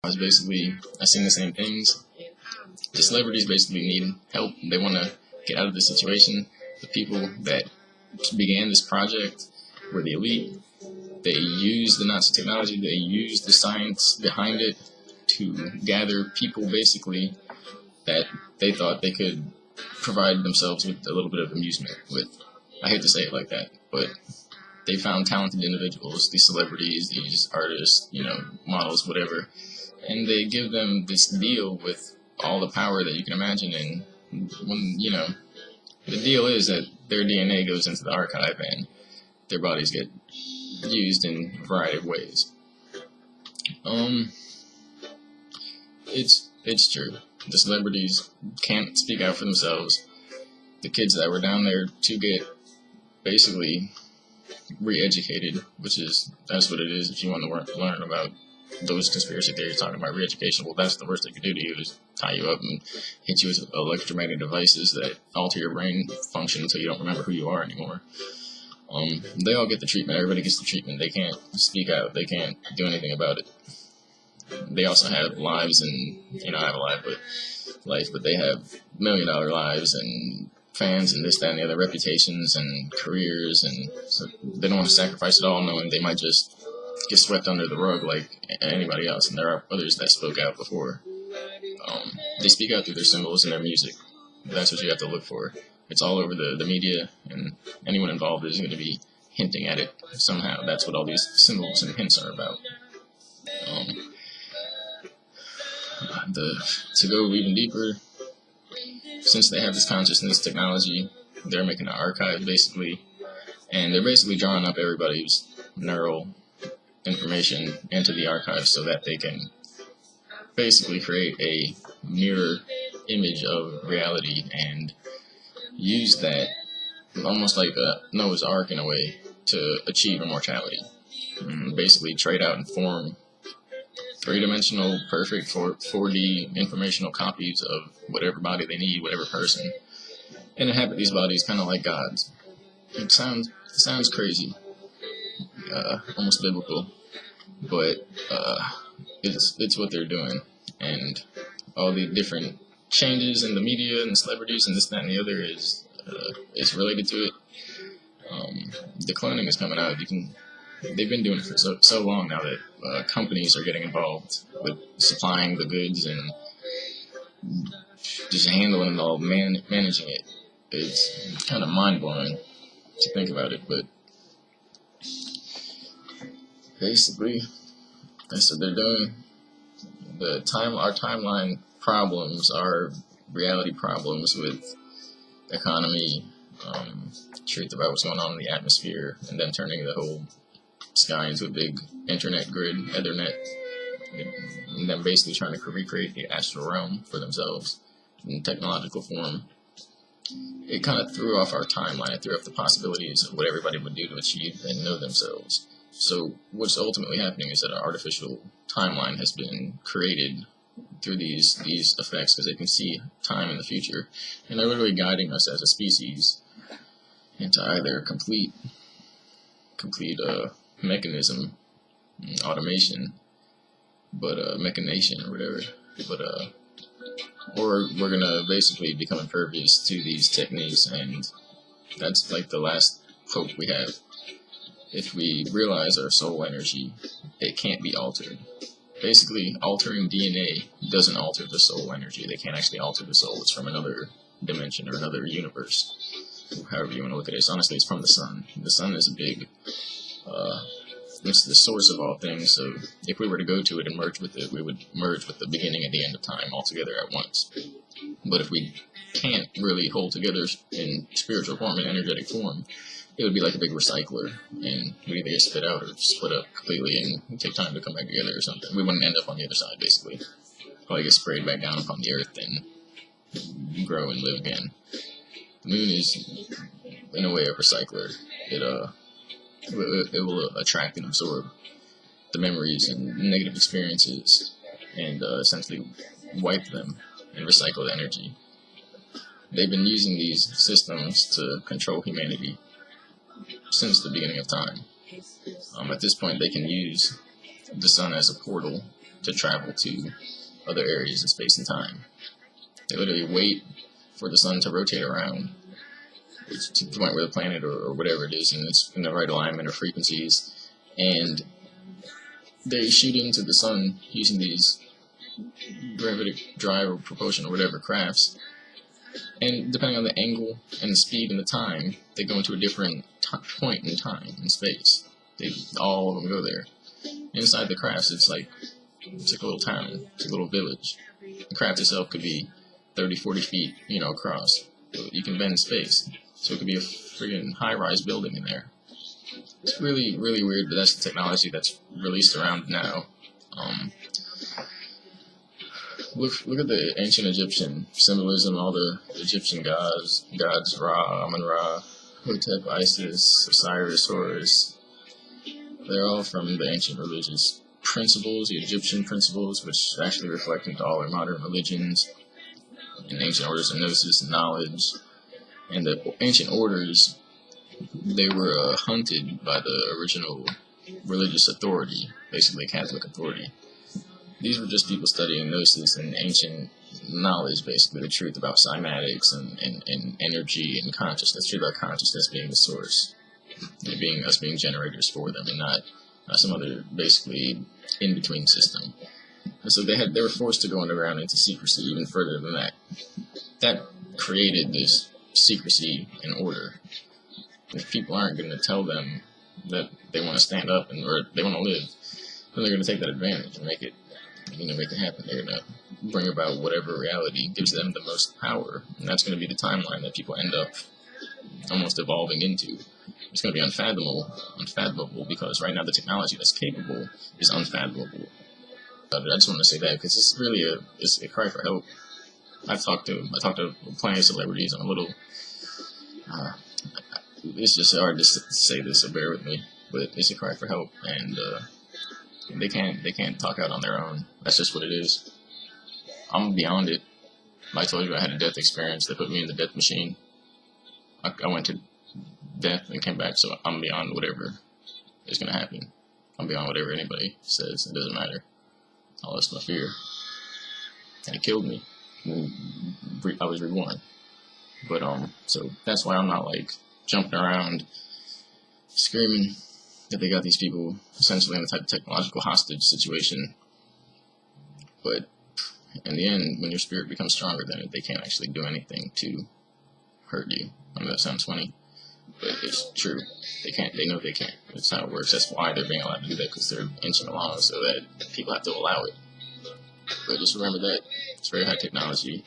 I was basically, I seen the same things. The celebrities basically need help. They want to get out of the situation. The people that began this project were the elite. They used the Nazi technology. They used the science behind it to gather people basically that they thought they could provide themselves with a little bit of amusement with. I hate to say it like that, but they found talented individuals, these celebrities, these artists, models, whatever, and they give them this deal with all the power that you can imagine. And when, the deal is that their DNA goes into the archive and their bodies get used in a variety of ways. It's true. The celebrities can't speak out for themselves. The kids that were down there to get basically re-educated, that's what it is. If you want to learn about those conspiracy theories talking about re-education, well, that's the worst they could do to you, is tie you up and hit you with electromagnetic devices that alter your brain function until you don't remember who you are anymore. They all get the treatment. Everybody gets the treatment. They can't speak out. They can't do anything about it. They also have lives, and I have a life, but they have $1 million lives and fans and this, that, and the other, reputations and careers, and so they don't want to sacrifice it all, knowing they might just get swept under the rug like anybody else. And there are others that spoke out before. They speak out through their symbols and their music. That's what you have to look for. It's all over the media, and anyone involved is going to be hinting at it somehow. That's what all these symbols and hints are about. To go even deeper, since they have this consciousness technology, they're making an archive basically, and they're basically drawing up everybody's neural information into the archive so that they can basically create a mirror image of reality and use that almost like a Noah's Ark in a way to achieve immortality. And basically trade out and form three-dimensional, perfect 4D informational copies of whatever body they need, whatever person, and inhabit these bodies kind of like gods. It sounds crazy, almost biblical, but it's what they're doing. And all the different changes in the media and the celebrities and this, that, and the other is related to it. The cloning is coming out. They've been doing it for so long now that companies are getting involved with supplying the goods and just handling it all, managing it. It's kind of mind-blowing to think about it, but basically that's what they're doing. Our timeline problems are reality problems with economy, truth about what's going on in the atmosphere, and then turning the whole sky into a big internet grid, Ethernet, and then basically trying to recreate the astral realm for themselves in technological form. It kind of threw off our timeline. It threw off the possibilities of what everybody would do to achieve and know themselves. So what's ultimately happening is that an artificial timeline has been created through these effects, because they can see time in the future, and they're literally guiding us as a species into either complete mechanism, automation, but machination or whatever, or we're gonna basically become impervious to these techniques, and that's like the last hope we have. If we realize our soul energy, it can't be altered. Basically, altering DNA doesn't alter the soul energy. They can't actually alter the soul. It's from another dimension or another universe, however you want to look at it. Honestly, it's from the sun. The sun is a big, it's the source of all things, so if we were to go to it and merge with it, we would merge with the beginning and the end of time altogether at once. But if we can't really hold together in spiritual form and energetic form, it would be like a big recycler, and we'd either get spit out or split up completely and take time to come back together or something. We wouldn't end up on the other side, basically. Probably get sprayed back down upon the earth and grow and live again. The moon is, in a way, a recycler. It will attract and absorb the memories and negative experiences and essentially wipe them and recycle the energy. They've been using these systems to control humanity since the beginning of time. At this point, they can use the sun as a portal to travel to other areas in space and time. They literally wait for the sun to rotate around to the point where the planet or whatever it is, and it's in the right alignment or frequencies, and they shoot into the sun using these gravity drive or propulsion or whatever crafts, and depending on the angle and the speed and the time, they go into a different point in time in space. All of them go there. Inside the crafts, it's like a little town, it's a little village. The craft itself could be 30, 40 feet, across. You can bend space, so it could be a friggin' high-rise building in there. It's really, really weird, but that's the technology that's released around now. Look at the ancient Egyptian symbolism, all the Egyptian gods Ra, Amun-Ra, Hotep, Isis, Osiris, Horus. They're all from the ancient religious principles, the Egyptian principles, which actually reflect into all our modern religions, and ancient orders of gnosis and knowledge. And the ancient orders, they were hunted by the original religious authority, basically Catholic authority. These were just people studying gnosis and ancient knowledge, basically the truth about cymatics and energy and consciousness, truth about consciousness being the source, and us being generators for them, and not some other basically in-between system. And so they were forced to go underground into secrecy even further than that. That created this secrecy and order. If people aren't going to tell them that they want to stand up or they want to live, then they're going to take that advantage and make it happen. They're going to bring about whatever reality gives them the most power, and that's going to be the timeline that people end up almost evolving into. It's going to be unfathomable, because right now the technology that's capable is unfathomable. I just want to say that because it's really a cry for help. I talked to plenty of celebrities. I'm a little. It's just hard to say this, so bear with me. But it's a cry for help, and they can't talk out on their own. That's just what it is. I'm beyond it. I told you I had a death experience. They put me in the death machine. I went to death and came back, so I'm beyond whatever is going to happen. I'm beyond whatever anybody says. It doesn't matter. I lost my fear, and it killed me. I was reborn. But so that's why I'm not like jumping around screaming that they got these people essentially in a type of technological hostage situation. But in the end, when your spirit becomes stronger than it, they can't actually do anything to hurt you. I know that sounds funny, but it's true. They can't. They know they can't. That's how it works. That's why they're being allowed to do that, because they're inching along so that people have to allow it. But just remember that it's very high technology.